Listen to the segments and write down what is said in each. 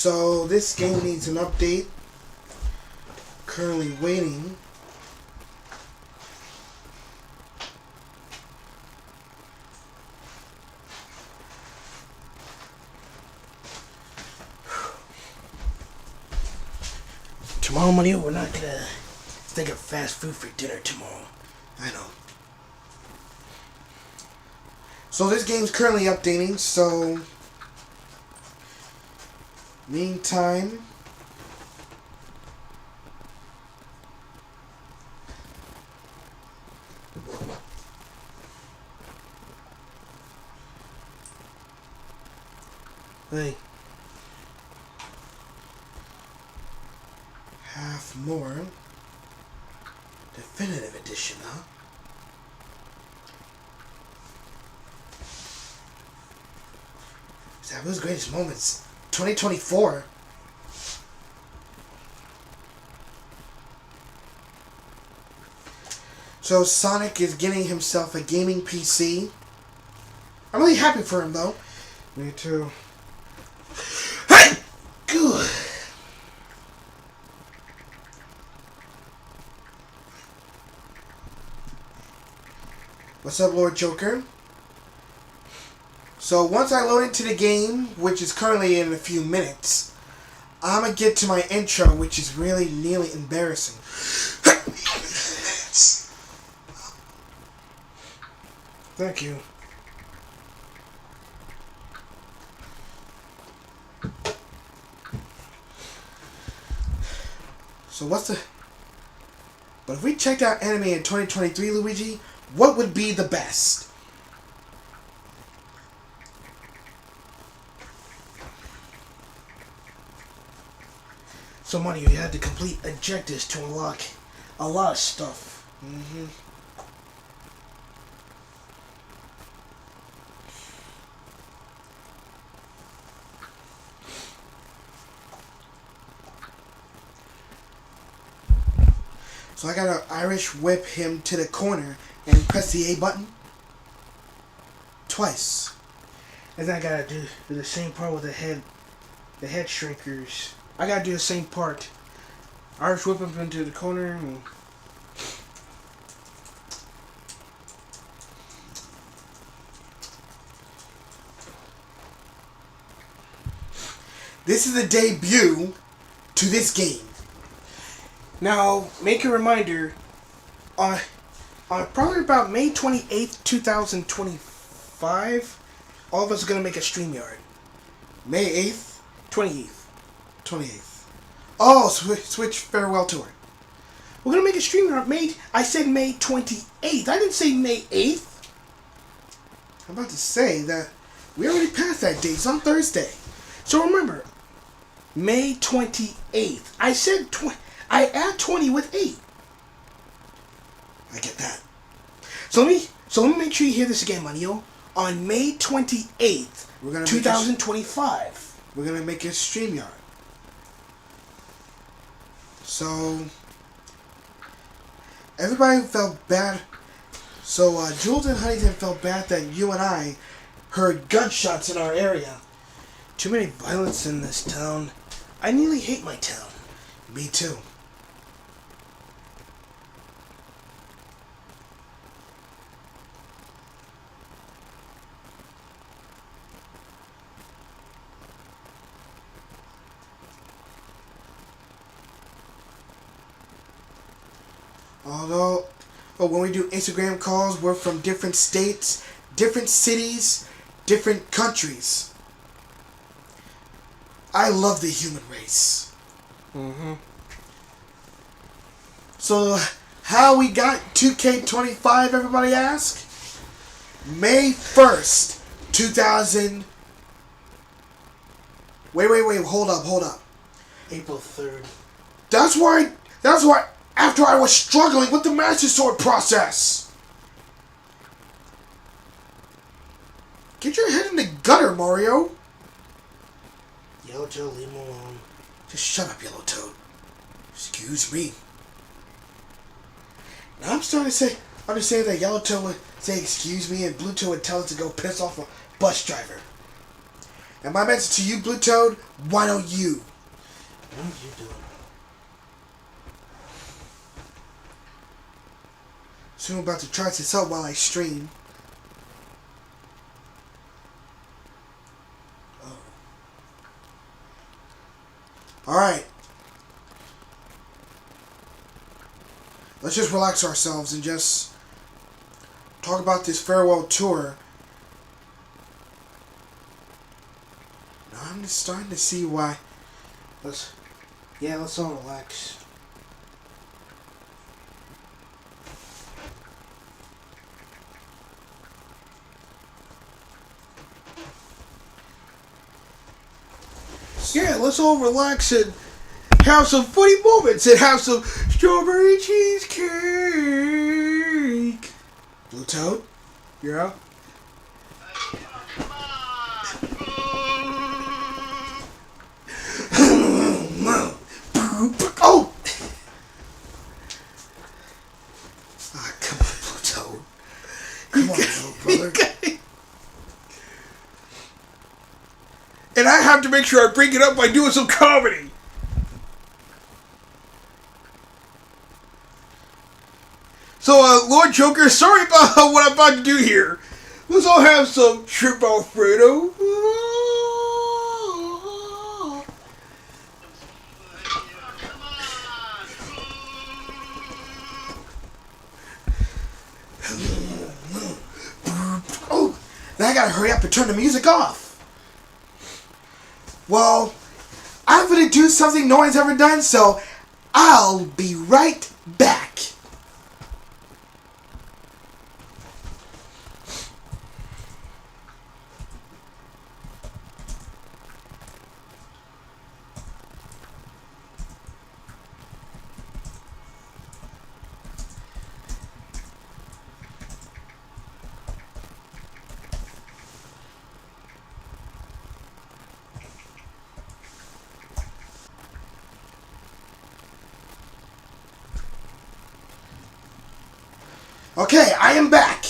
So this game needs an update. Currently waiting. Tomorrow, Mario, we're not gonna think of fast food for dinner tomorrow. I know. So this game's currently updating, so meantime, hey, half more definitive edition, huh? That was greatest moments 2024. So Sonic is getting himself a gaming PC. I'm really happy for him though. Me too. Hey! Good. What's up, Lord Joker? So once I load into the game, which is currently in a few minutes, I'm going to get to my intro, which is really nearly embarrassing. Thank you. So what's the... But if we checked out anime in 2023, Luigi, what would be the best? So Mario, you had to complete objectives to unlock a lot of stuff. So I gotta Irish whip him to the corner and press the A button twice. And then I gotta do the same part with the head shrinkers. I gotta do the same part. Irish whip him into the corner and... This is the debut to this game. Now, make a reminder, on probably about May 28th, 2025, all of us are going to make a StreamYard. May 8th? 28th. 28th. Oh, Switch Farewell Tour. We're going to make a StreamYard. I said May 28th. I didn't say May 8th. I'm about to say that we already passed that date. It's on Thursday. So remember, May 28th. I said I add 20 with 8. I get that. So let me make sure you hear this again, Manio. On May 28th, 2025, we're gonna make a StreamYard. So everybody felt bad. So Jules and Huntington felt bad that you and I heard gunshots in our area. Too many violence in this town. I nearly hate my town. Me too. Although, when we do Instagram calls, we're from different states, different cities, different countries. I love the human race. So, how we got 2K25, everybody ask? May 1st, 2000... Wait, hold up. April 3rd. That's why, after I was struggling with the Master Sword process. Get your head in the gutter, Mario. Yellow Toad, leave him alone. Just shut up, Yellow Toad. Excuse me. Now I'm starting to understand that Yellow Toad would say excuse me and Blue Toad would tell us to go piss off a bus driver. And my message to you, Blue Toad, why don't you? What are you doing? So I'm about to try this out while I stream. Oh. Alright. Let's just relax ourselves and just talk about this farewell tour. Now I'm just starting to see why. Let's all relax. Yeah, let's all relax and have some funny moments and have some strawberry cheesecake. Blue Toad, you're out. Oh! Ah, come on, Blue Toad. Come on, little brother. And I have to make sure I bring it up by doing some comedy. So, Lord Joker, sorry about what I'm about to do here. Let's all have some shrimp Alfredo. Oh, now I gotta hurry up and turn the music off. Well, I'm gonna do something no one's ever done, so I'll be right back. Okay, I am back.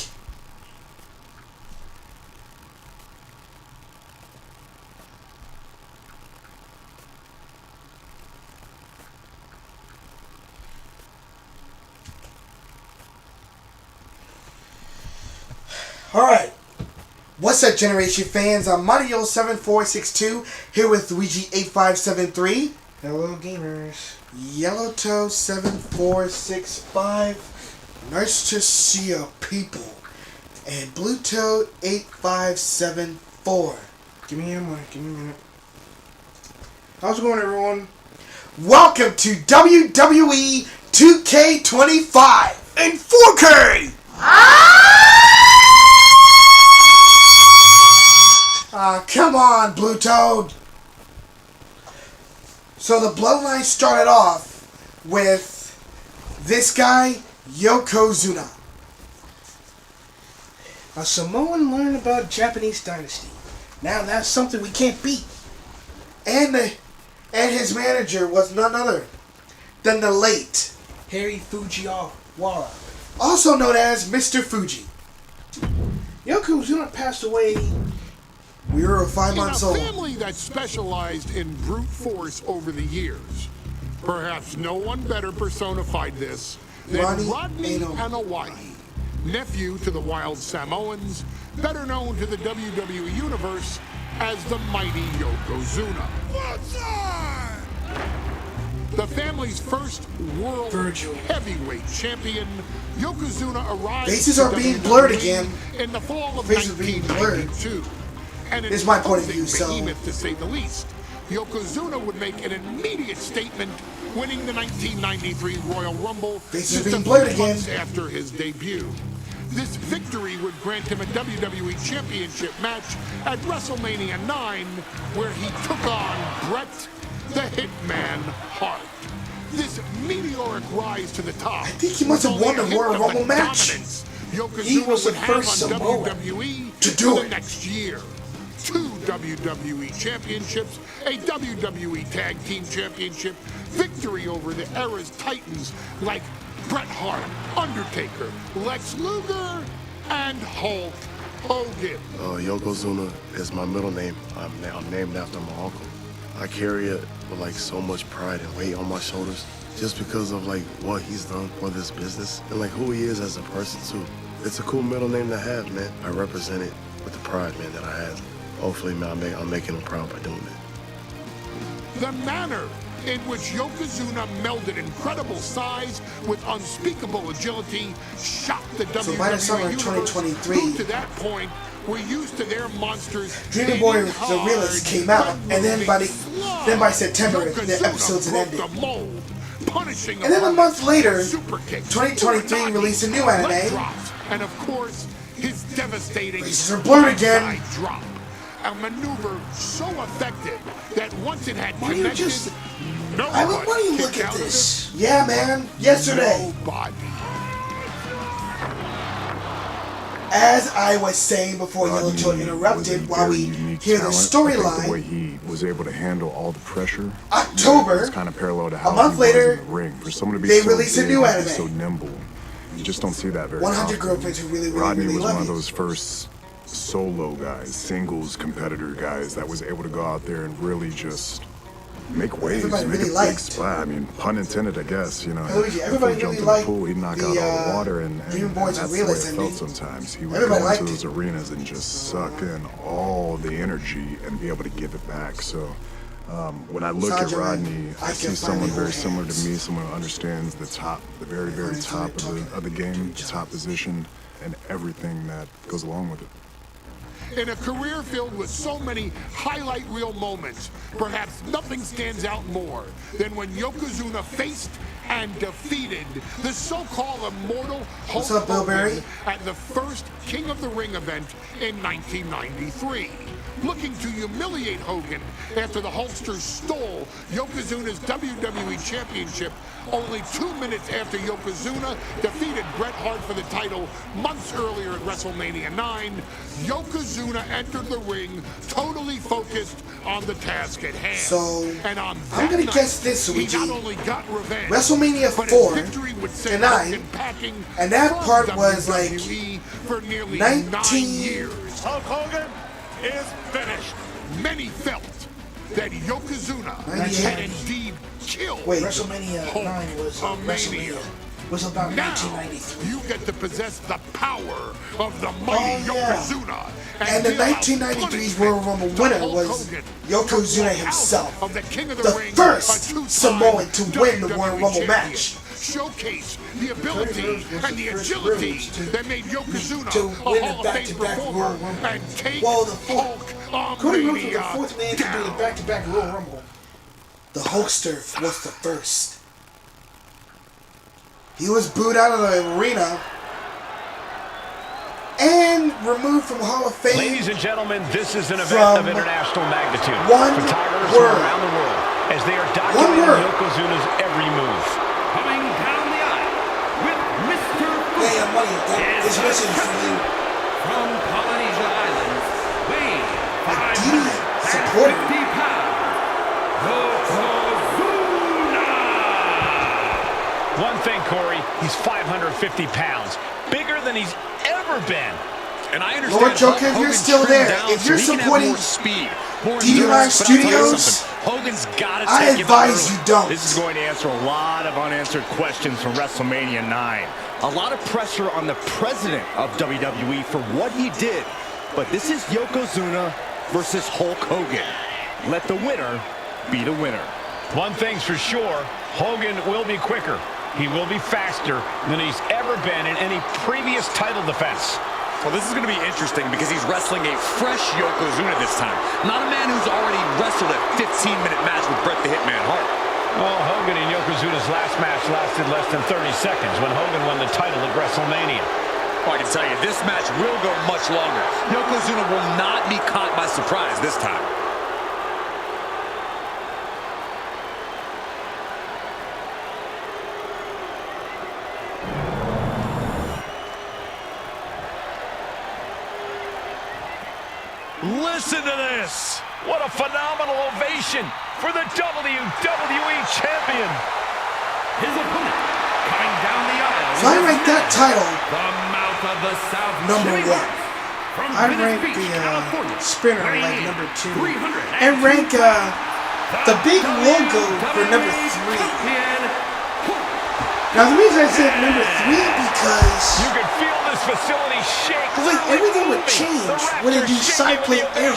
Alright. What's up, Generation fans? I'm Mario7462 here with Luigi8573. Hello, gamers. Yellowtoe7465. Nice to see you, people. And Blue Toad 8574. Give me a minute. How's it going, everyone? Welcome to WWE 2K25 in 4K. Come on, Blue Toad. So the Bloodline started off with this guy, Yokozuna. A Samoan learned about Japanese dynasty. Now that's something we can't beat. And his manager was none other than the late Harry Fujiwara, also known as Mr. Fuji. Yokozuna passed away. We were 5 months old. In a family that specialized in brute force over the years, perhaps no one better personified this than Rodney Anawai, nephew to the Wild Samoans, better known to the WWE Universe as the mighty Yokozuna. The family's first world heavyweight champion, Yokozuna arrived Faces are being blurred again. in the fall of Faces are being blurred. 1992. And This is my point of view, so behemoth, to say the least. Yokozuna would make an immediate statement, winning the 1993 Royal Rumble Faces just being a blurred few months again. after his debut. This victory would grant him a WWE Championship match at WrestleMania 9, where he took on Bret the Hitman Hart. This meteoric rise to the top. I think he must have won the Royal Rumble match. He was the first on Samoan WWE to do for it. the next year. 2 WWE championships, a WWE Tag Team Championship, victory over the era's titans like Bret Hart, Undertaker, Lex Luger, and Hulk Hogan. Yokozuna is my middle name. I'm named after my uncle. I carry it with like so much pride and weight on my shoulders just because of like what he's done for this business and like who he is as a person too. It's a cool middle name to have, man. I represent it with the pride, man, that I have. Hopefully, man, I'm making him proud by doing it. The manner in which Yokozuna melded incredible size with unspeakable agility shocked the WWE So by the summer of universe, 2023, who to that point were used to their monsters. Dreamy Boy The Realist came out, and then by September, the episodes had ended. And then a month later, 2023 released a new anime. And of course, his devastating Faces are blurred again. drop. A maneuver so effective that once it had Why do you connected, just... nobody Why do you look kicked at out of this? Yeah, man. Yesterday, Nobody. as I was saying before Yellowtail interrupted, while we hear the storyline, the way he was able to handle all the pressure. October, It's kind of parallel to how a month he was later, in the ring. For someone to be they so released a big new and anime. so nimble, you just don't see that very 100 often. Girlfriends Who Really, Really, Rodney Really was Love one of You. those first solo guys, singles competitor guys that was able to go out there and really just make waves, Everybody make really a big liked. splat. I mean, pun intended, I guess. You know, Luigi, everybody if he jumped really in liked the pool, he'd knock the, out all the water, and Dream Boys that's and the way it Realists felt ending. sometimes. He would Everybody go liked into it. those arenas and just suck in all the energy and be able to give it back. So when I look at Sanjay, Rodney, I I see can someone finally very hold similar to hands. me, someone who understands the top, the very, very top of the game, the top position, and everything that goes along with it. In a career filled with so many highlight reel moments, perhaps nothing stands out more than when Yokozuna faced and defeated the so-called immortal Hulk What's up, Bill Berry? Hogan at the first King of the Ring event in 1993. Looking to humiliate Hogan after the Hulkster stole Yokozuna's WWE Championship only 2 minutes after Yokozuna defeated Bret Hart for the title months earlier at WrestleMania 9, Yokozuna entered the ring totally focused on the task at hand. So, and on I'm that gonna night, guess this, he Luigi. not only got revenge, WrestleMania but 4 his victory would send and 9, Hogan packing and that from part was like WWE for nearly 19 9 years. Hulk Hogan is finished. Many felt that Yokozuna 98. had indeed killed Wait, WrestleMania 9 was Hulkamania. was about Now 1993. you get to possess the power of the mighty Oh, yeah. Yokozuna. And the deal out 1993 punishment Royal Rumble to winner Hulk was Hogan Yokozuna to walk out himself, of the King of the Ring, first a two-time Samoan to win the WWE Royal Rumble champion. match. Showcase the ability Rhodes was and the the first agility Rhodes to that made Yokozuna to a win Hall the of Fame back-to-back performer Royal Rumble. and take Well, the fourth- Cody Rhodes was the Hulkamania Fourth man to do the down. back-to-back Royal Rumble. The Hulkster was the first. He was booed out of the arena and removed from Hall of Fame. Ladies and gentlemen, this is an event From of international magnitude. one Photographers word. from around the world as they are One documenting word. Yokozuna's every move. Coming down the aisle with Mr. Hey, I'm money. This message is for you. From Polynesia Islands, weighing Didi supporter. 550 pounds, Yokozuna! One thing, Corey, he's 550 pounds, bigger than he's ever been. And I understand Lord Joker, Hulk you're Hogan's still trimmed there. down If you're so he can have supporting more speed, more DD endurance, Live but I'll tell you Studios, something, Hogan's got to I take him out advise early. you don't. This is going to answer a lot of unanswered questions from WrestleMania 9. A lot of pressure on the president of WWE for what he did. But this is Yokozuna versus Hulk Hogan. Let the winner be the winner. One thing's for sure, Hogan will be quicker. He will be faster than he's ever been in any previous title defense. Well, this is going to be interesting because he's wrestling a fresh Yokozuna this time. Not a man who's already wrestled a 15-minute match with Bret the Hitman Hart. Well, Hogan and Yokozuna's last match lasted less than 30 seconds when Hogan won the title at WrestleMania. Well, I can tell you, this match will go much longer. Yokozuna will not be caught by surprise this time. Listen to this! What a phenomenal ovation for the WWE Champion! His opponent, coming down the aisle. So I rank that title The mouth of the South. number Jimmy one. Hart, I rank the spinner like number 2. And rank the big logo for number 3. Now the reason I said number 3 because you can feel this facility shake. Like everything would change when they do side play era.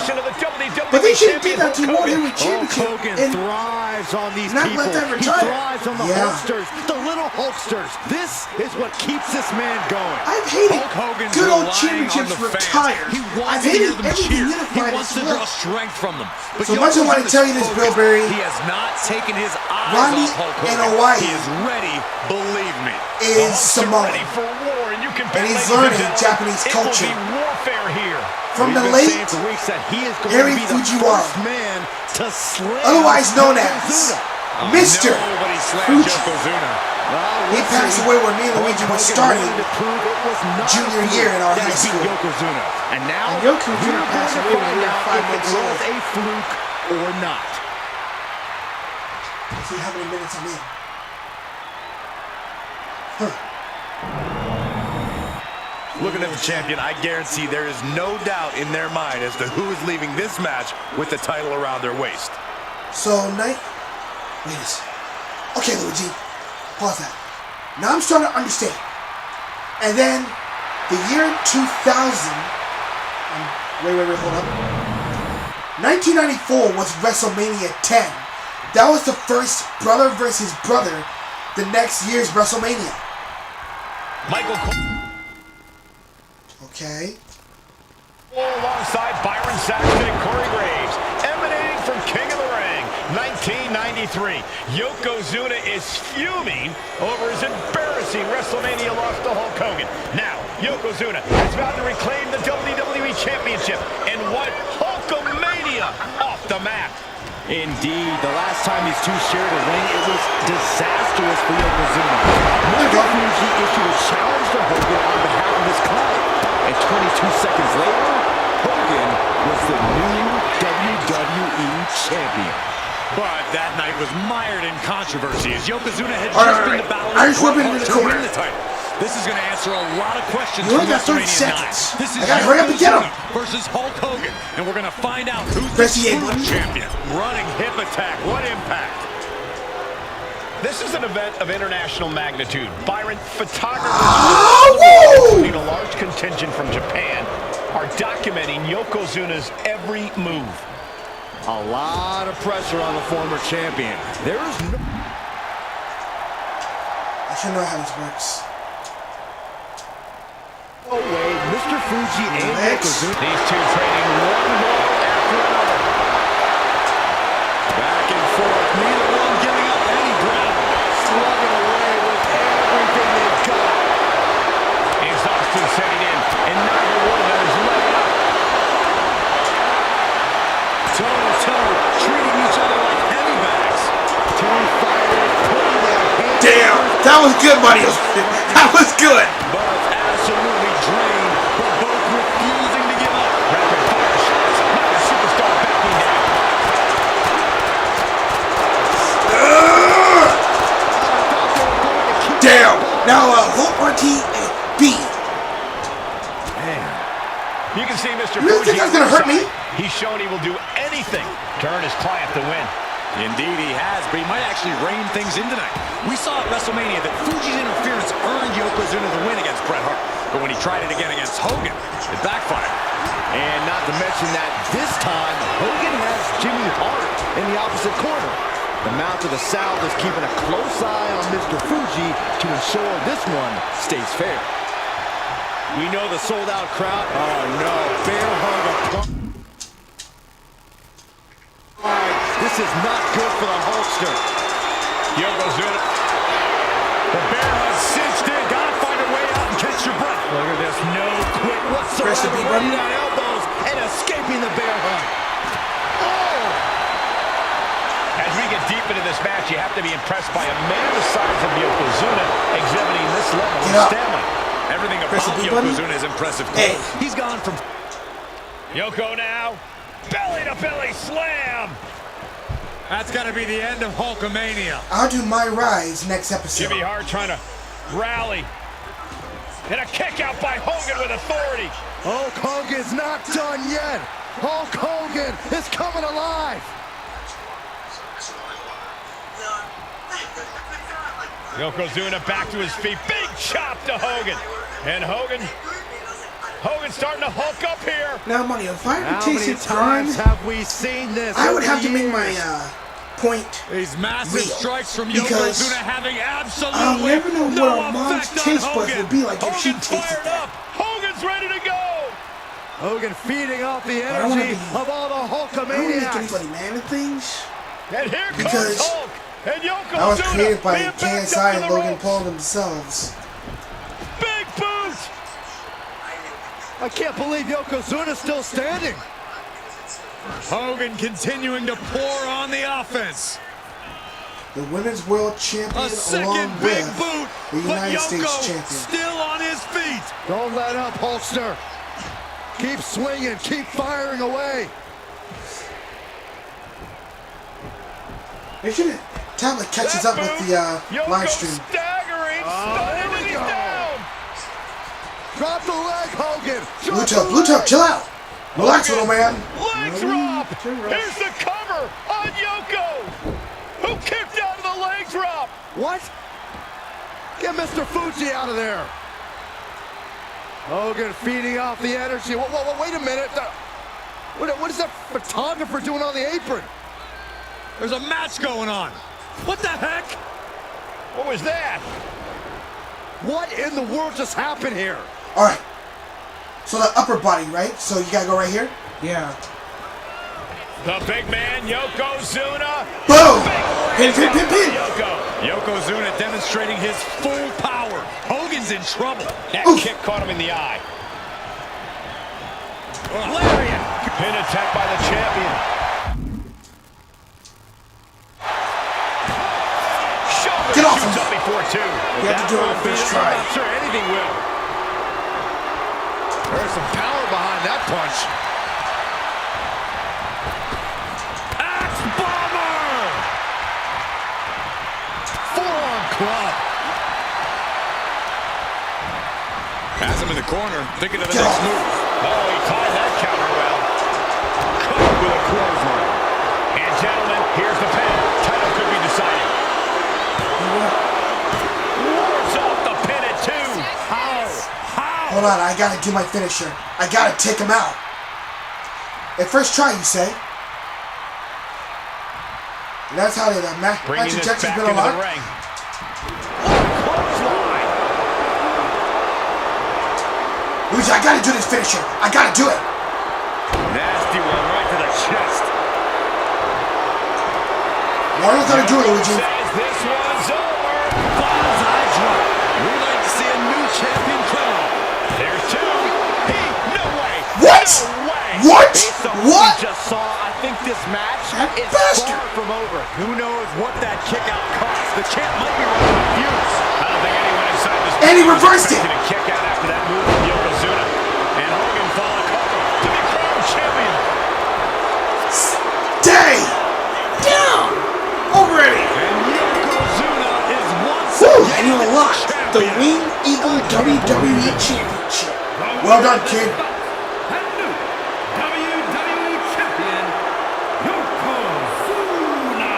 But they shouldn't do that to World Heavyweight Championship and thrives on these not people. let that He retire. thrives on the Hulksters, the little Hulksters. This is what keeps this man going. I've hated Hulk Hogan's good old relying championships on the fans. retired. He wants I've to hated hear them everything cheer. unified He wants as to well. draw strength from them. But So much I want to tell you this, Bill Berry. He has not taken his eyes Rodney off Hulk Hogan. and Hawaii He is ready, believe me. Is Samoan. Ready for war, and you can And he's bet, ladies learning and Japanese gentlemen, culture. It will be warfare here. From the We've been late saying for weeks that he is going Harry to be the Fujiwara, first man to slay otherwise known as Yokozuna. Mr. Nobody slams Fuji. Yokozuna. He passed away when me and Luigi were starting junior year in our high school. Yokozuna. And now, And Yokozuna passed away when we were 5 months It old. was a fluke or not. Let's see how many minutes I'm in. Looking at the champion, I guarantee there is no doubt in their mind as to who is leaving this match with the title around their waist. So, wait a second. Okay, Luigi, pause that. Now I'm starting to understand. And then, the year 2000, wait, hold up. 1994 was WrestleMania 10. That was the first brother versus brother the next year's WrestleMania. Michael Cole Okay. alongside Byron Saxton and Corey Graves, emanating from King of the Ring, 1993. Yokozuna is fuming over his embarrassing WrestleMania loss to Hulk Hogan. Now, Yokozuna is about to reclaim the WWE Championship and what Hulkamania off the map. Indeed, the last time these two shared a ring, it was disastrous for Yokozuna. Mr. Fuji issued a challenge to Hogan on behalf of his client. And 22 seconds later, Hogan was the new WWE champion. But that night was mired in controversy as Yokozuna had All just right, been the battle I just whip it into the to corner. win the title. This is going to answer a lot of questions You from only got 30 WrestleMania 9. seconds. This is I gotta hurry up and get him. Yokozuna versus Hulk Hogan, and we're going to find out who's Press the the A true button. champion. Running hip attack, what impact? This is an event of international magnitude. Byron, photographers, including a large contingent from Japan, are documenting Yokozuna's every move. A lot of pressure on the former champion. There is no... I should know how this works. No way, Mr. Fuji and Yokozuna. These two trading one blow after another. Back and forth, neither one giving up any ground. Slugging away with everything they've got. Exhaustion setting in, and neither one of them is letting up. Toe-to-toe, treating each other like heavy bags. Two fighters putting their hands... Damn, that was good, buddy. That was good. Both absolutely drained, but both refusing to give up. Rapid fire shots, not a superstar backing down. Damn. Now, Hulk RT and B. You can see Mr. You really think Fuji that's gonna hurt me? He's shown he will do anything to earn his client the win. Indeed he has, but he might actually rein things in tonight. We saw at WrestleMania that Fuji's interference earned Yokozuna the win against Bret Hart. But when he tried it again against Hogan, it backfired. And not to mention that this time, Hogan has Jimmy Hart in the opposite corner. The Mount of the South is keeping a close eye on Mr. Fuji to ensure this one stays fair. We know the sold-out crowd. Oh no, bear hug apart. This is not good for the Hulkster. Yokozuna. The bear hug cinched in. Gotta find a way out and catch your breath. Look at this, no quick Press the whatsoever. B button. Running out elbows and escaping the bear hug. Oh! As we get deep into this match, you have to be impressed by a man the size of Yokozuna exhibiting this level Get of up. stamina. Everything Press about the B button. Yokozuna is impressive. Hey. He's gone from... Yoko now, belly to belly slam. That's got to be the end of Hulkamania. I'll do Myrise next episode. Jimmy Hart trying to rally. And a kick out by Hogan. Hogan with authority. Hulk Hogan's not done yet. Hulk Hogan is coming alive. Yokozuna back to his feet. Big chop to Hogan. And Hogan's starting to hulk up here. Now, money, if I How ever many tasted times crime, have we seen this? I would over have to the make years? my point These massive real, strikes from because Yokozuna having absolutely I'll never know no what our mom's effect on taste buds Hogan. would be like if she Hogan's tasted fired that. up. Hogan's ready to go. Hogan feeding off the I don't wanna energy be- of all the I don't make Hulkamaniacs. anybody mad at things. And here comes Because Hulk. And Yokozuna I was created by being backed KSI up to and the Logan ropes. Paul themselves. Big boot. I can't believe Yokozuna's still standing. Hogan continuing to pour on the offense. The Women's World Champion A second along big with boot, the but United States Yoko Champion. still on his feet. Don't let up, Hulkster. Keep swinging, keep firing away. Make sure the tablet catches up with the Yoko live stream. staggering, here we and he's go. down. Drop the leg, Hogan. Blue Drop Tub, the Blue leg. Tub, chill out. Relax, little man. Leg drop. Here's the cover on Yoko, who kicked out of the leg drop. What? Get Mr. Fuji out of there. Hogan feeding off the energy. Wait a minute. What is that photographer doing on the apron? There's a match going on. What the heck? What was that? What in the world just happened here? All right. So the upper body, right? So you gotta go right here. Yeah. The big man, Yokozuna. Boom! Big Pin, pin, pin, pin. Yoko. Yokozuna demonstrating his full power. Hogan's in trouble. That Oof. kick caught him in the eye. Lariat. Pin attack by the champion. Shoulder Get off shoots him. up before two. You have to do it on the first I'm try. not sure anything will. There's some power behind that punch. Axe bomber. Forearm club. Has him in the corner, thinking of the Get next off. move. Oh, he tied that counter well. Caught with a clothesline. And gentlemen, here's the pin. Title could be decided. Wards off the pin at two. How? Hold on, I gotta do my finisher. I gotta take him out. At first try, you say? And that's how the match Bringing this objective's back been into the unlocked. ring. Clothesline. Luigi, I gotta do this finisher. I gotta do it. Nasty one right to the chest. Warren's gonna do it, Luigi. Says this one's over. Bonsai drop. We'd like to see a new champion come on. There's two. No way. What? No way. What? Based on What? we just saw, I think this match That is bastard. far from over. Who knows what that kick out cost? The champ might be running out of fuse. I don't think anyone inside this And he was reversed it. expecting a kick out after that move from Yokozuna. And Hogan followed cover to be crowned champion. Stay down already. And Yokozuna is once Woo! again And you unlocked the champion. Wing Eagle WWE Championship. Well done, kid. And new WWE Champion, Yokozuna.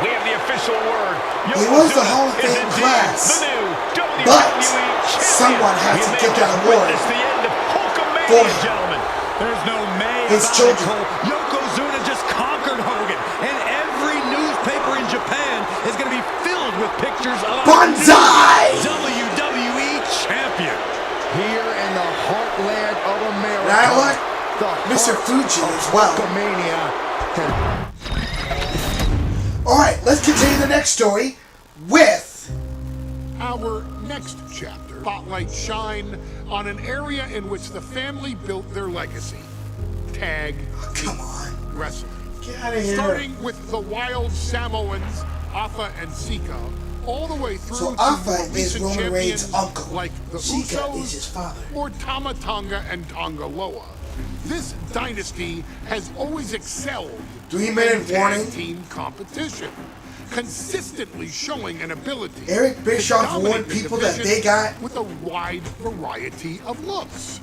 We have the official word. He was the Yokozuna Hall of is Fame indeed class, the new WWE but champion. someone had We to may get that just award witness the end of Hulkamania, for him. gentlemen. There's no May His about it, children. Cole. Yokozuna just conquered Hogan, and every newspaper in Japan is going to be filled with pictures of our Banzai! new WWE champion. Here in the heartland of America. Now what? The Mr. heart Fuji of as well. Hulkamania. Alright, let's continue the next story with Our next chapter, spotlight shine on an area in which the family built their legacy. Tag come on. wrestling. Get out of here. Starting with the wild Samoans, Afa and Sika, all the way through So to Afa more is recent Roman Reigns' champions uncle. like the Sika Usos is his father. or Tama Tonga and Tonga Loa. This dynasty has always excelled 3-minute in warning. tag team competition. consistently showing an ability Eric Bischoff to warned dominate the people that division they got with a wide variety of looks.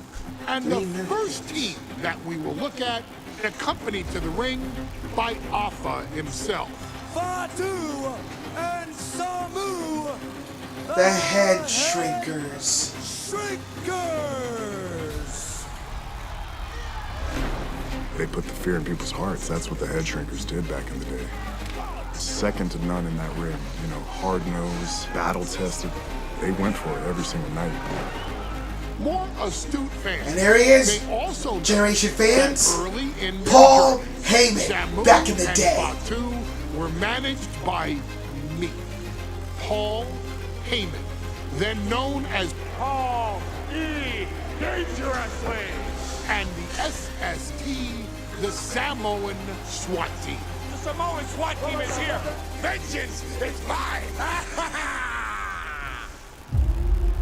And the first team that we will look at, accompanied to the ring by Alpha himself. Fatu and Samu, the Head Shrinkers. They put the fear in people's hearts. That's what the Head Shrinkers did back in the day. Second to none in that ring. You know, hard-nosed, battle-tested. They went for it every single night. More astute fans. And there he is. They also Generation fans. early in Paul their journey, Heyman. Samu Back in the and day. Fatu were managed by me, Paul Heyman, then known as Paul E. Dangerously, and the SST, the Samoan SWAT team. The Samoan SWAT team is here. Vengeance is mine.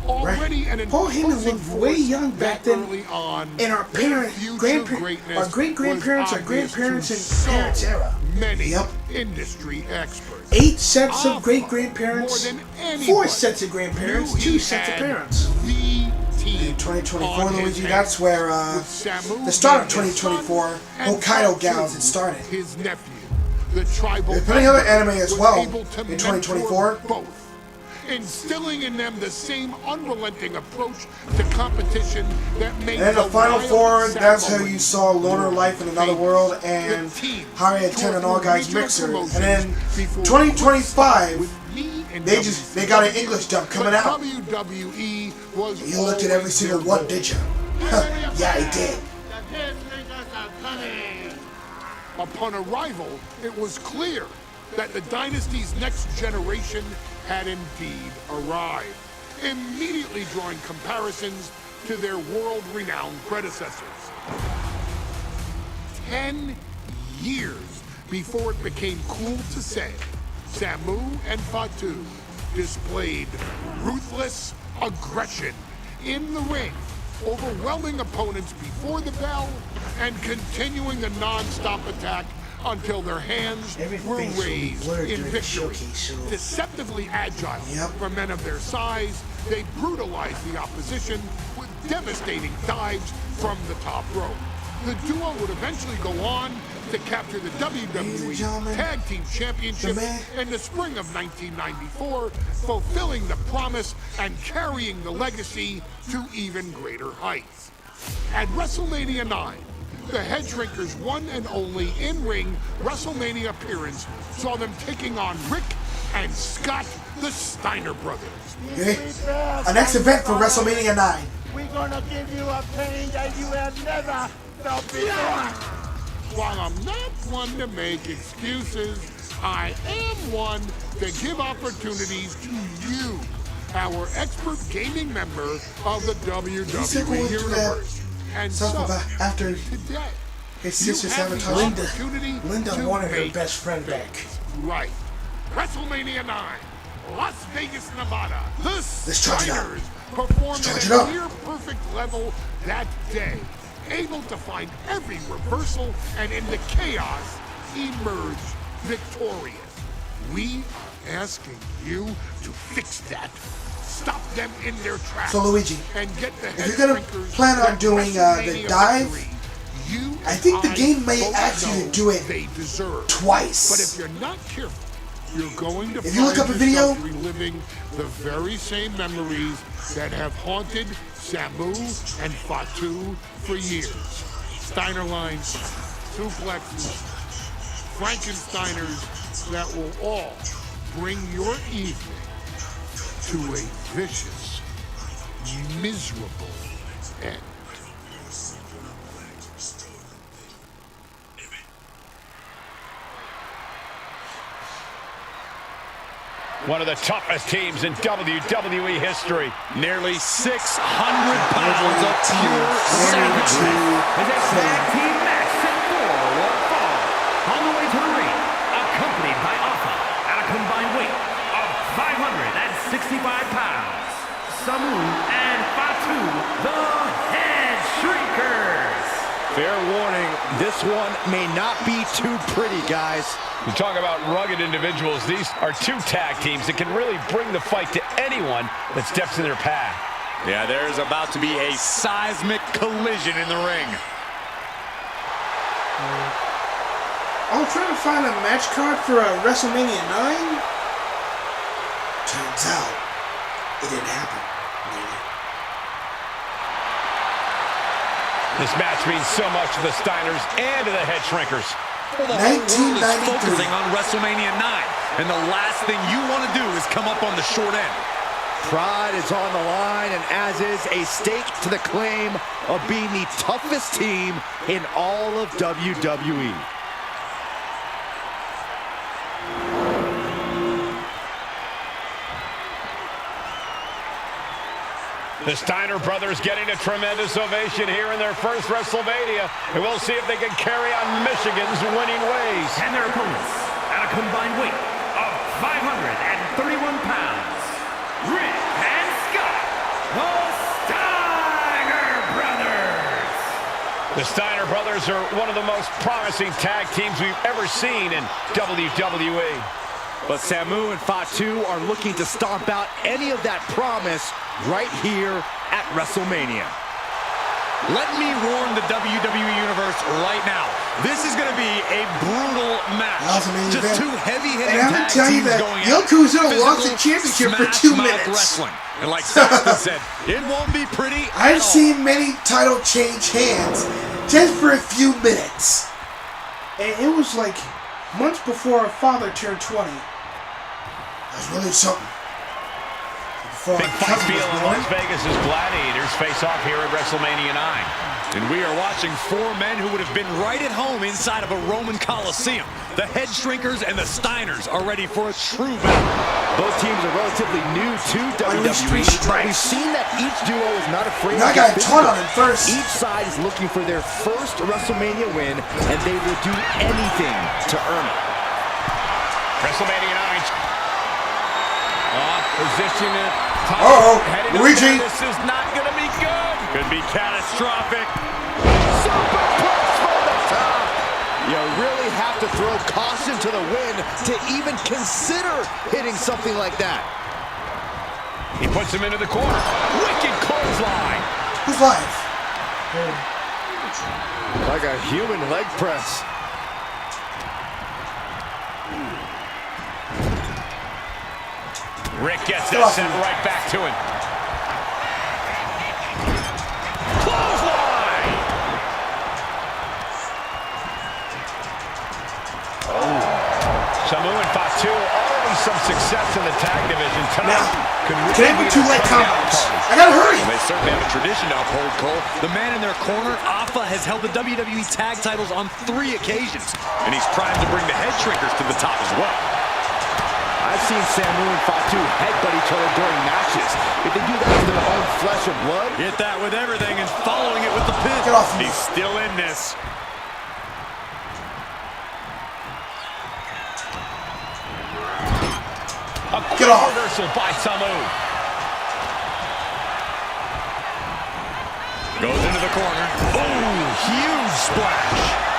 Already an Paul Heyman imposing looked way force young back that then, early on, and our parents, future grandparents, greatness our great-grandparents, was our grandparents, and obvious to parents so era. many Yep. industry experts. 8 sets of Alpha, great-grandparents, more than 4 anybody, sets of grandparents, knew 2 he sets of had parents. The team In 2024, on his Luigi, hands, that's where with Samu the start of being his 2024, son and Hokkaido Fatu, Gals had started. his nephew, the tribal There's plenty of other member, anime as was well able to in mentor 2024. both, instilling in them the same unrelenting approach to competition that made And then the Final wild Four, that's how Samoans you saw Loner Life in Another World and the team Harry and 10 and All Guys regional Mixer. promotions And then before 2025, with me and they got an English dub coming but out. WWE was You looked at every always single their one, goal. did you? Yeah, I did. Upon arrival, it was clear that the dynasty's next generation had indeed arrived, immediately drawing comparisons to their world-renowned predecessors. 10 years before it became cool to say, Samu and Fatu displayed ruthless aggression in the ring, overwhelming opponents before the bell and continuing the non-stop attack until their hands Every were face will be raised blurred in during the victory. showcase, so- Deceptively agile Yep. for men of their size, they brutalized the opposition with devastating dives from the top rope. The duo would eventually go on to capture the Ladies and WWE gentlemen, Tag Team Championship the man- in the spring of 1994, fulfilling the promise and carrying the legacy to even greater heights. At WrestleMania 9, the Head Shrinkers' one and only in-ring WrestleMania appearance saw them taking on Rick and Scott, the Steiner brothers. Okay? Our next event for WrestleMania 9. We're gonna give you a pain that you have never felt before. While I'm not one to make excuses, I am one to give opportunities to you, our expert gaming member of the WWE Universe. And so, Something about after today, his you sister have the sabotaged opportunity Linda to wanted her make best friend back. right. WrestleMania 9, Las Vegas, Nevada. The Let's charge it up. Steiners performed Let's at charge it a up. near-perfect level that day, able to find every reversal and in the chaos emerge victorious. We are asking you to fix that. Stop them in their tracks. So, Luigi, and get the if you're gonna plan on doing the dive, I think the game may ask you to do it twice. But if you're not careful, you're going to If you look up a video, reliving the very same memories that have haunted Samu and Fatu for years. Steiner lines, suplexes, Frankensteiners that will all bring your evening to a vicious, miserable end. One of the toughest teams in WWE history. Nearly 600 pounds of pure savagery. As a tag team match set for one fall. On the way to the ring, accompanied by Alpha at a combined weight of 565 pounds. Samu and Fatu, the Head Shrinkers. Fair warning, This one may not be too pretty, guys. You talk about rugged individuals. These are two tag teams that can really bring the fight to anyone that steps in their path. Yeah, there's about to be a seismic collision in the ring. I'm trying to find a match card for WrestleMania 9. Turns out, it didn't happen. This match means so much to the Steiners and to the Head Shrinkers. Well, the whole world is focusing on WrestleMania 9, and the last thing you want to do is come up on the short end. Pride is on the line, and as is a stake to the claim of being the toughest team in all of WWE. The Steiner brothers getting a tremendous ovation here in their first WrestleMania, and we'll see if they can carry on Michigan's winning ways. And their opponents, at a combined weight of 531 pounds, Rick and Scott, the Steiner Brothers. The Steiner brothers are one of the most promising tag teams we've ever seen in WWE. But Samu and Fatu are looking to stomp out any of that promise right here at WrestleMania. Let me warn the WWE Universe right now. This is going to be a brutal match. Just two heavy-hitting tag teams going at Yokozuna lost the championship for 2 minutes. Wrestling. And like Saxton said, it won't be pretty. I've seen many title change hands just for a few minutes. And it was like months before our father turned 20. That's really something. Big fight feel in Las Vegas as Gladiators face off here at WrestleMania 9. And we are watching four men who would have been right at home inside of a Roman Coliseum. The Head Shrinkers and the Steiners are ready for a true battle. Both teams are relatively new to WWE, but we've seen that each duo is not afraid to get get taught on him first. Each side is looking for their first WrestleMania win, and they will do anything to earn it. WrestleMania 9. Position it. Luigi. This is not going to be good. Could be catastrophic. Superplex from the top. You really have to throw caution to the wind to even consider hitting something like that. He puts him into the corner. Wicked clothesline. Who's live? Like a human leg press. Rick gets that sent right back to him. Clothesline! Oh. Samu and Fatu already some success in the tag division tonight. Can we 2 leg combos? I gotta hurry. Well, they certainly have a tradition to uphold, Cole. The man in their corner, Alpha, has held the WWE tag titles on 3 occasions, and he's primed to bring the Head Shrinkers to the top as well. I've seen Samu and Fatu headbutt each other during matches. If they do that with their own flesh and blood, hit that with everything and following it with the pin. Get off me. He's still in this. A quick reversal by Samu. Goes into the corner. Oh, huge splash.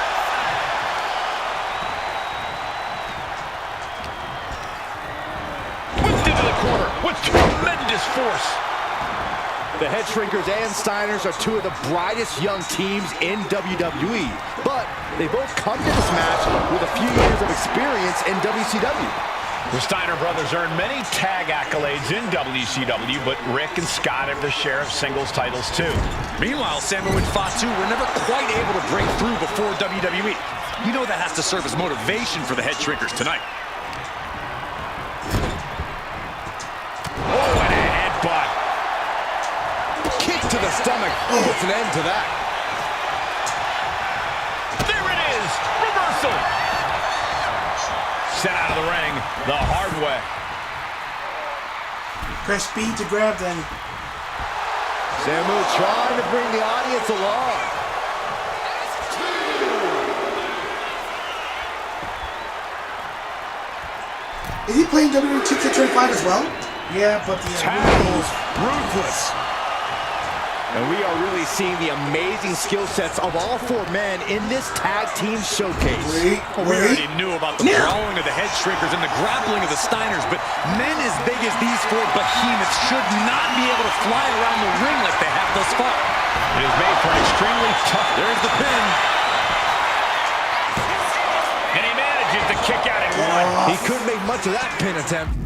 With tremendous force. The Head Shrinkers and Steiners are two of the brightest young teams in WWE, but they both come to this match with a few years of experience in WCW. The Steiner brothers earned many tag accolades in WCW, but Rick and Scott have their share of singles titles too. Meanwhile, Samu and Fatu were never quite able to break through before WWE. You know that has to serve as motivation for the Head Shrinkers tonight. Oh, and a headbutt. Kick to the stomach puts an end to that. There it is. Reversal. Sent out of the ring the hard way. Press B to grab then. Samu trying to bring the audience along. Is he playing WWE 2K25 as well? Yeah, but the tackles ruthless. And we are really seeing the amazing skill sets of all four men in this tag team showcase. We already knew about the brawling of the head shrinkers and the grappling of the Steiners, but men as big as these four behemoths should not be able to fly around the ring like they have thus far. It is made for an extremely tough. There's the pin. And he manages to kick out at one. He couldn't make much of that pin attempt.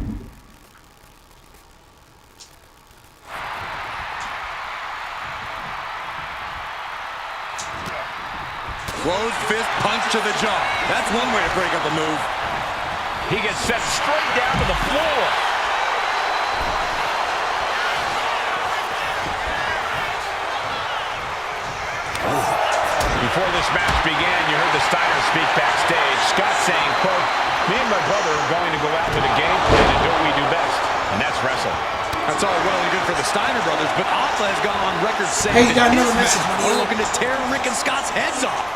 Closed fist punch to the jaw. That's one way to break up a move. He gets set straight down to the floor. Before this match began, you heard the Steiners speak backstage. Scott saying, quote, "Me and my brother are going to go out with a game plan and do what we do best, and that's wrestle." That's all well and good for the Steiner brothers, but Alpha has gone on record saying Hey, you got that another his message, men buddy. are looking to tear Rick and Scott's heads off.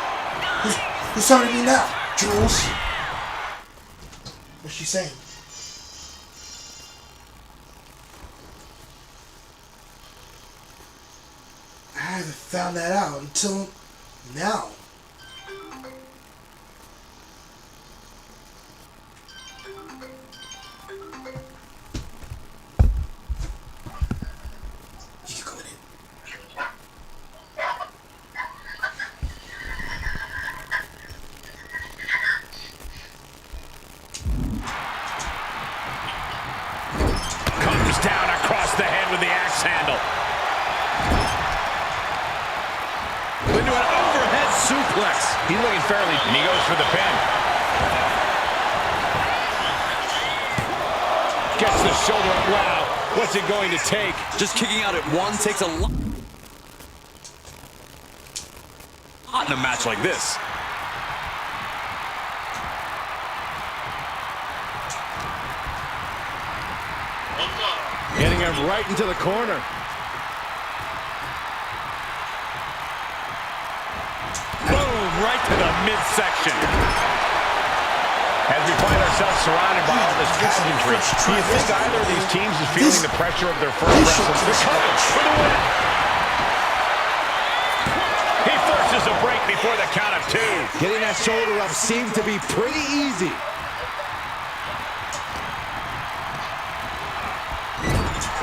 Who's talking to me now? Jules? What's she saying? I haven't found that out until now. You coming in? Comes down across the head with the axe handle. Into an overhead suplex. He's looking fairly, and he goes for the pin. Gets the shoulder up. Wow, what's it going to take? Just kicking out at one takes a lot in a match like this. Getting him right into the corner. Boom, right to the midsection. As we find ourselves surrounded by all this pageantry, do you think either of these teams is feeling the pressure of their first wrestling? For the win! He forces a break before the count of two. Getting that shoulder up seemed to be pretty easy.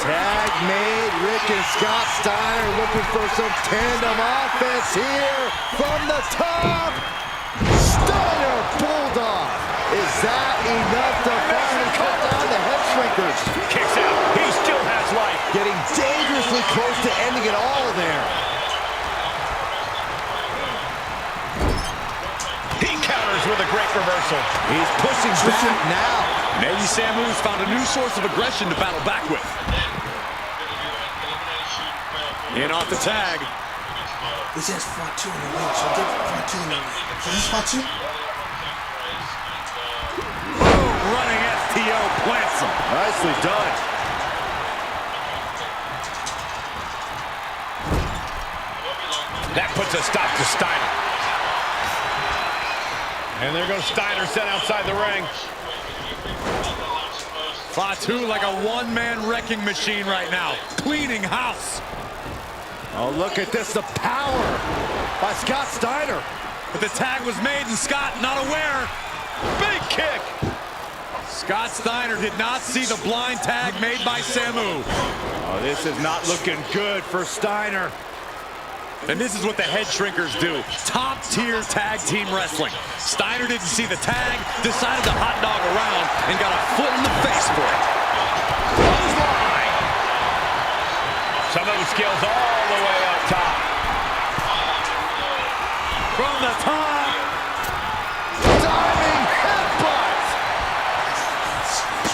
Tag made. Rick and Scott Steiner looking for some tandem offense here from the top. Steiner Bulldog. Is that enough to finally cut down the head shrinkers? Kicks out. He still has life. Getting dangerously close to ending it all there. He counters with a great reversal. He's pushing back now. Maybe Samu's found a new source of aggression to battle back with. In off the tag. He says fought two in the ring, so get fought two in the ring. So this fought two? Boom, running STO plants him. Nicely done. That puts a stop to Steiner. And there goes Steiner set outside the ring. Fatu like a one-man wrecking machine right now. Cleaning house. Oh, look at this, the power by Scott Steiner. But the tag was made and Scott not aware. Big kick. Scott Steiner did not see the blind tag made by Samu. Oh, this is not looking good for Steiner. And this is what the head shrinkers do. Top-tier tag team wrestling. Steiner didn't see the tag, decided to hot dog around, and got a foot in the face for it. Clothesline. Some of the skills all the way up top. From the top. Diving headbutt.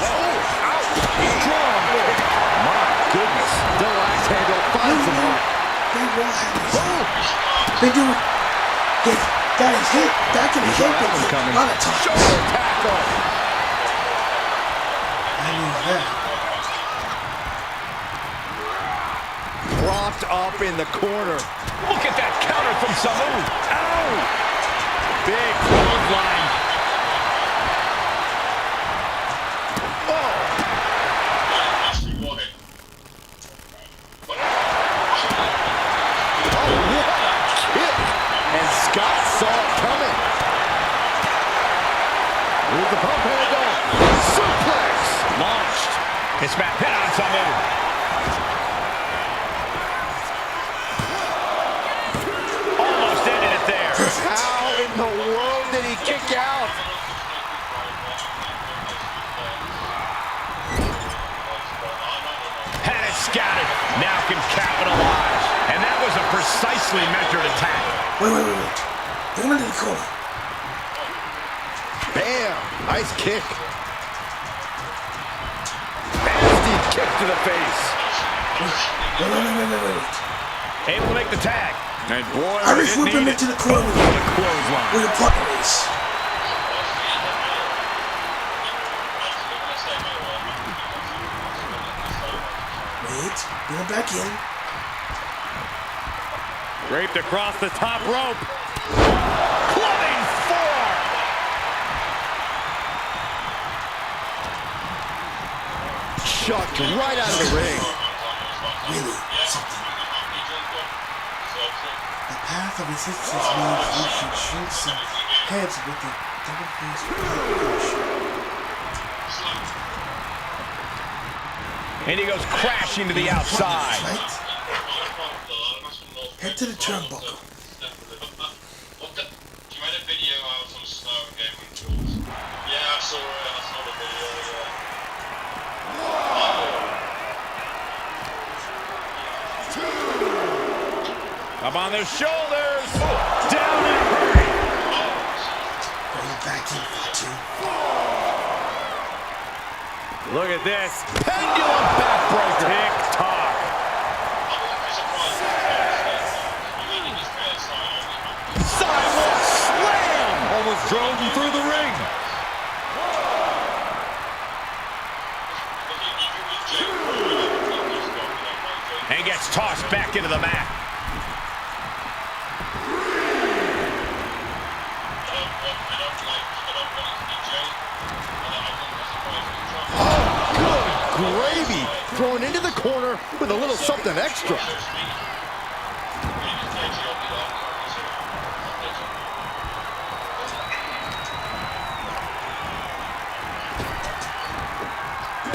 Oh, ouch. Strong kick. My goodness. Double axe handle finds him hard. They will have this. They do it. That is hit. That can hit them a lot of times. Shoulder tackle. I knew that. Propped up in the corner. Look at that counter from Samu. Ow! Big clothesline. smack hit on something. Almost ended it there. How in the world did he kick out? Had it scouted. Now can capitalize. And that was a precisely measured attack. Wait. Bring him into the corner. Bam! Nice kick. Nasty kick to the face. Wait. Able to make the tag. And boy, Irish whip him into the corner with a clothesline. a partner race. Wait, bring him back in. Draped across the top rope. Clubbing four. Chucked right out of the ring. Really, something. The path of resistance means you should shoot some heads with the double face push. And he goes crashing to the outside. Right? Head to the turnbuckle. Up on their shoulders. Down in a hurry. Bring it back in, Fatu. Look at this. Pendulum backbreaker. Tick-tock. Sidewalk slam. Almost drove him through the ring. And gets tossed back into the mat. Gravy thrown into the corner with a little something extra.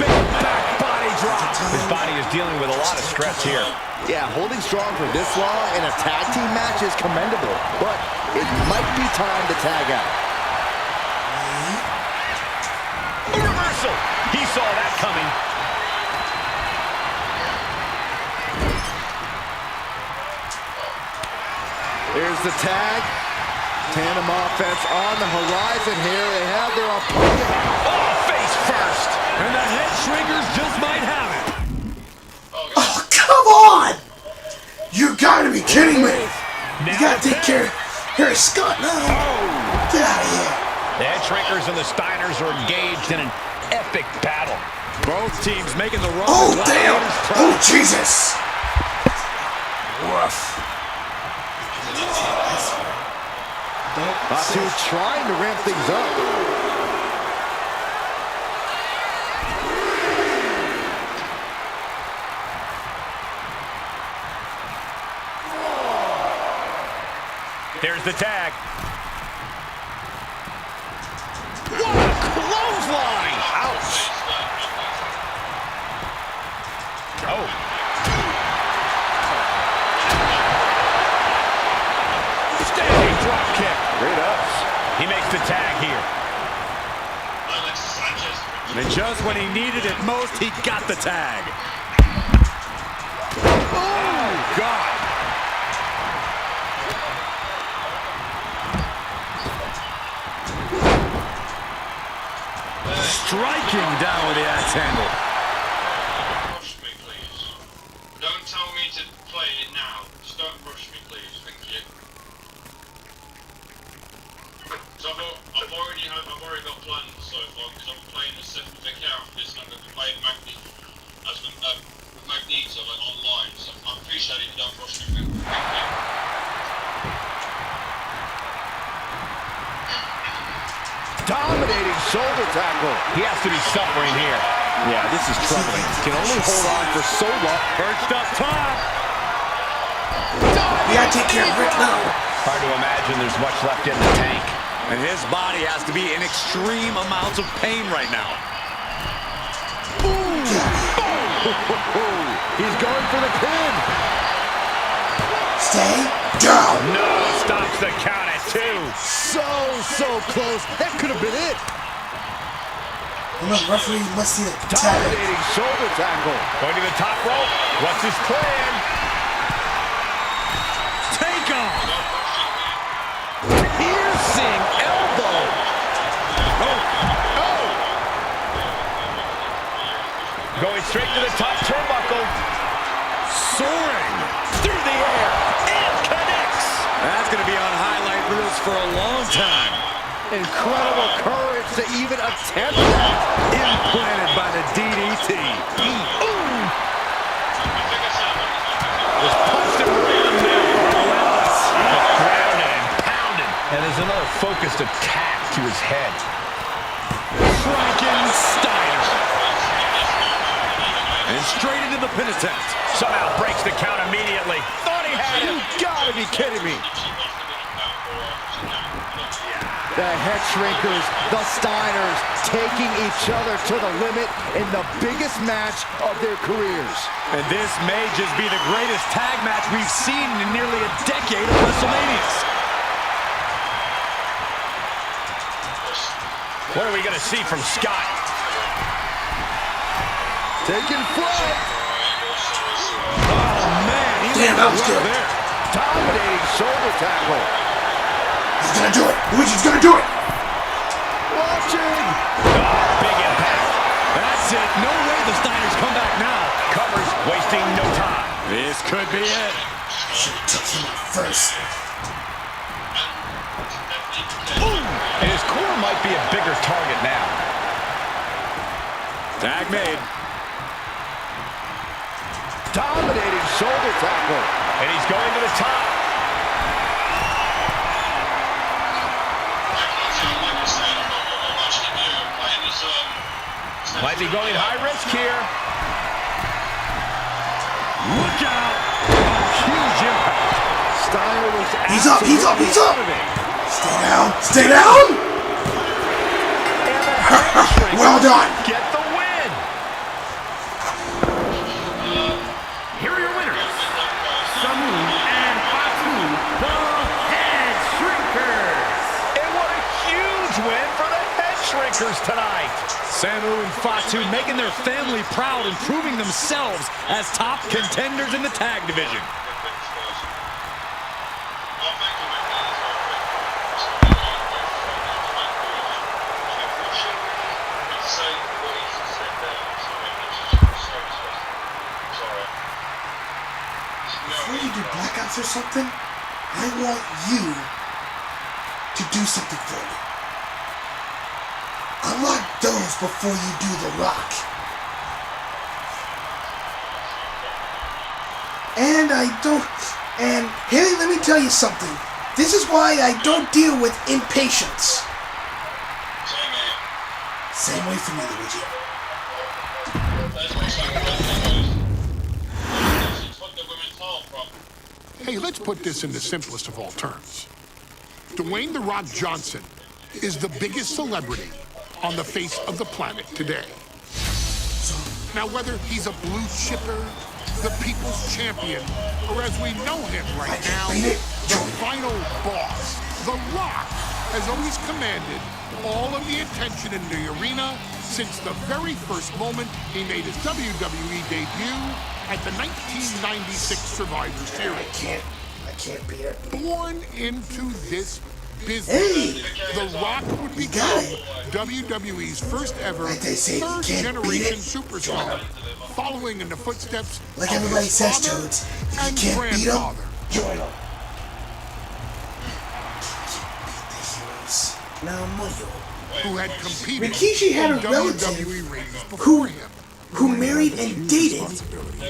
Big back body drop. His body is dealing with a lot of stress here. Yeah, holding strong for this long in a tag team match is commendable, but it might be time to tag out. A reversal. He saw that coming. Here's the tag. Tandem offense on the horizon here. They have their opponent. Oh, face first. And the head shrinkers just might have it. Oh, come on! You gotta be kidding me! You gotta take care of Harry Scott now! Get out of here! The head shrinkers and the Steiners are engaged in an epic battle. Both teams making the run. Oh, damn! Oh, Jesus! Woof. Fatu trying to ramp things up. There's the tag. What a clothesline! Ouch! Oh. Standing drop kick. Great ups. He makes the tag here. And just when he needed it most, he got the tag. Oh, God. Striking down with the axe handle. Rush me, please. Don't tell me to play it now. Just don't rush me, please. Thank you. So I've already got plans so far because I'm playing the second account. This I'm going to be playing Magneto like online. So I appreciate it if you don't rush me. Thank you. Dominating shoulder tackle. He has to be suffering here. Yeah, this is troubling. Can only hold on for so long. Perched up top. We gotta take care of Rick now. Hard to imagine there's much left in the tank. And his body has to be in extreme amounts of pain right now. Boom! He's going for the pin. Stay down. No, stops the count at 2. So close. That could have been it. Look, referee must see the tag. Dominating shoulder tackle. Going to the top rope. What's his plan? Take off. Piercing elbow. Going straight to the top turnbuckle. Soaring through the air and connects. That's going to be on highlight reels for a long time. Incredible courage to even attempt that. Implanted by the DDT. Just punched him right in there. Relentless. Grounded and pounded. And there's another focused attack to his head. Frankensteiner. And straight into the pin attempt. Somehow breaks the count immediately. Thought he had him. You gotta be kidding me. The head shrinkers, the Steiners, taking each other to the limit in the biggest match of their careers. And this may just be the greatest tag match we've seen in nearly a decade of WrestleManias. What are we going to see from Scott? Taking flight. Oh, man. Damn, that was good. there. Dominating shoulder tackle. He's gonna do it. Luigi's gonna do it. Watching. Big impact. That's it. No way the Steiners come back now. Covers, wasting no time. This could be it. Should have took him out first. And his core might be a bigger target now. Tag made. Dominating shoulder tackle. And he's going to the top. Might be going high risk here. Look out. Huge impact. Steiner was He's up. He's up. He's up. absolutely Stay down. Stay down. Well done. Get the win. Here are your winners, Samu and Fatu, the Head Shrinkers. And what a huge win for the Head Shrinkers tonight. Samu and Fatu making their family proud and proving themselves as top contenders in the tag division. Before you do blackouts or something, I want you to do something for me. Unlock those before you do the rock. And Haley, let me tell you something. This is why I don't deal with impatience. Same way for me, Luigi. Hey, let's put this in the simplest of all terms. Dwayne "The Rock" Johnson is the biggest celebrity on the face of the planet today. Now, whether he's a blue chipper, the people's champion, or as we know him right now, the final boss, The Rock has always commanded all of the attention in the arena since the very first moment he made his WWE debut at the 1996 Survivor Series. I can't beat it. Born into this business, The Rock would become WWE's first ever third-generation superstar, following in the footsteps like of everybody his says, father Jones, and if you can't beat 'em, grandfather. join 'em. Now, Mario, who had competed Rikishi had a in relative WWE rings before him. who married and dated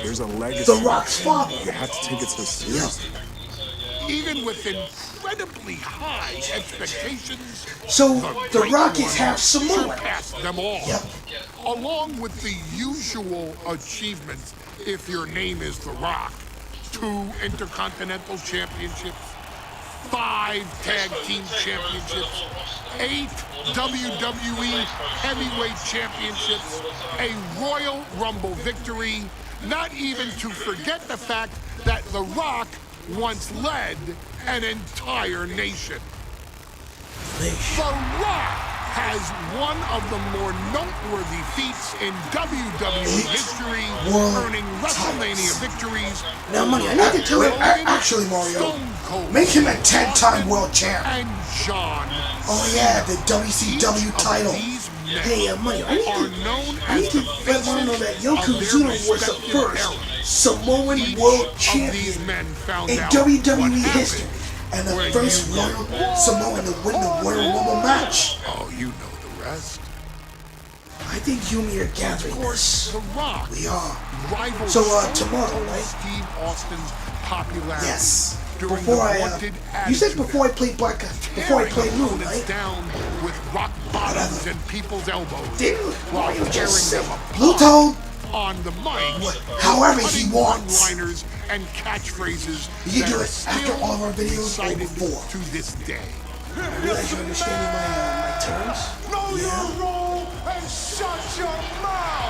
There's a legacy. The Rock's father. You have to take it so seriously. Even with incredibly high expectations, So The Great Rock is One half Samoan. surpassed them all. Yep. Along with the usual achievements, if your name is The Rock: 2 Intercontinental Championships, 5 tag team championships, 8 WWE heavyweight championships, a Royal Rumble victory, not even to forget the fact that The Rock once led an entire nation. The Rock has one of the more noteworthy feats in WWE history, earning WrestleMania victories. Now, money, I need to tell you, actually, Mario, make him a 10-time world champ. And John. Oh yeah, the WCW title. Hey, money, I need to let Mario know that Yokozuna was the first Samoan world champion in WWE history. And the first Royal Samoan to win the Royal Rumble match. Oh, you know the rest. I think you and me are gathering this. The Rock. We are. Rival So, tomorrow, right? Steve Austin's popularity. Yes. During Before the I, wanted you said attitude before I play Moon, right? down with rock bottoms and people's elbows. Didn't while Mario just say tearing them Blue apart Toad? On the mic, However he cutting wants. one-liners and catchphrases You can that do are it after still all of our videos or recited before. to this day. I realize you're understanding my terms. Know your role and shut your mouth.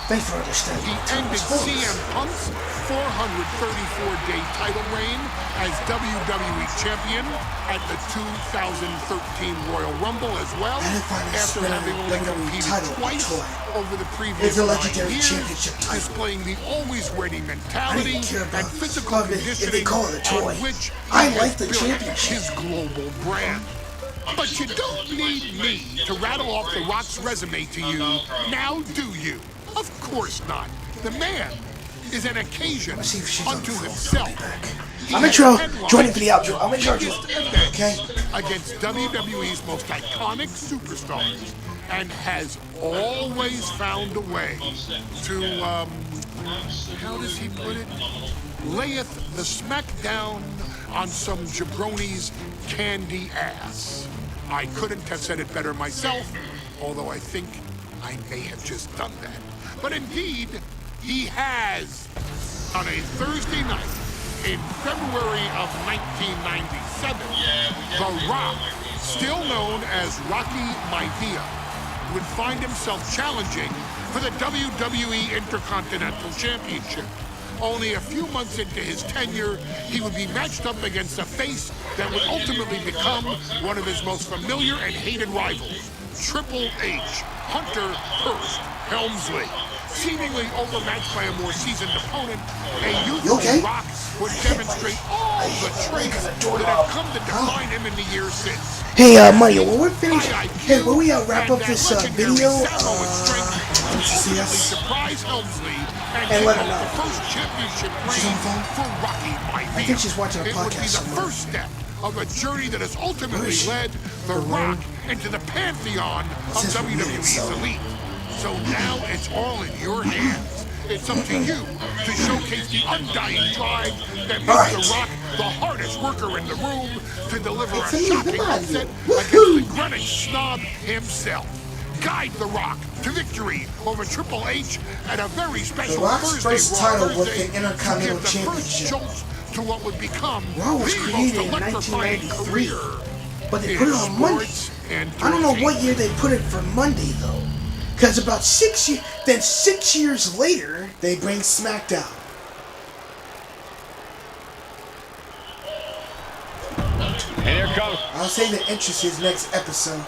Thanks for understanding He my terms. ended CM Punk's 434-day title reign as WWE Champion at the 2013 Royal Rumble as well, after having only competed twice over the previous 9 years, displaying the always-ready mentality and physical conditioning on which he has built his global brand. But you don't need me to rattle off The Rock's resume to you, now do you? Of course not. The man is an occasion unto himself. I'm intro, joining for the outro. I'm intro, okay? Against WWE's most iconic superstars, and has always found a way to, how does he put it? Layeth the smackdown on some jabroni's candy ass. I couldn't have said it better myself, although I think I may have just done that. But indeed, he has. On a Thursday night in February of 1997, The Rock, still known as Rocky Maivia, would find himself challenging for the WWE Intercontinental Championship. Only a few months into his tenure, he would be matched up against a face that would ultimately become one of his most familiar and hated rivals, Triple H, Hunter Hearst Helmsley. Seemingly overmatched by a more seasoned opponent, a youthful Rock would demonstrate all the traits that have come to define him in the years since. Hey, Mario, when we're finished, hey, when we wrap up this video, see us, surprise Helmsley and let her know. The first championship reign for Rocky Maivia. I think she's watching a podcast. It would be the first step of a journey that has ultimately led The Rock into the pantheon of WWE's elite. So now it's all in your hands. It's up to you to showcase the undying drive that makes The Rock the hardest worker in the room to deliver a shocking upset against the Greenwich snob himself. Guide The Rock to victory over Triple H at a very special Thursday first title was the Thursday Intercontinental to give the first Championship. jolt to what would become Raw was the created most in electrifying 1993, career but they put it on Monday. I don't know what year they put it for Monday though, because about 6 years, then 6 years later they bring SmackDown. And here comes. I'll say the interest is next episode.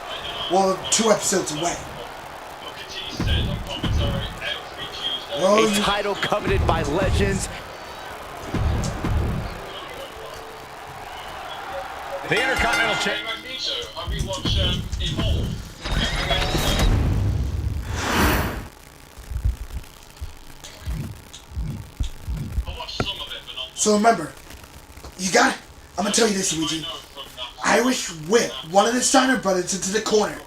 Well, 2 episodes away. A title coveted by legends. The Intercontinental Champion. So remember, you got it. I'm gonna tell you this, Luigi. Irish whip one of the Steiner brothers into the corner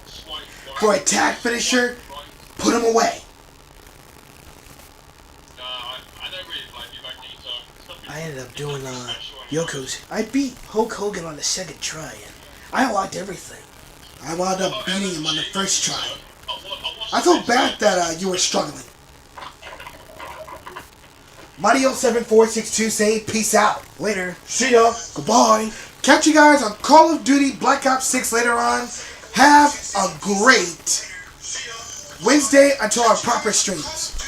for a tag finisher. Put him away. I ended up doing Yoko's. I beat Hulk Hogan on the second try, and I unlocked everything. I wound up beating him on the first try. I felt bad that you were struggling. Mario7462 saying peace out. Later. See ya. Goodbye. Catch you guys on Call of Duty Black Ops 6 later on. Have a great Wednesday until our proper streams.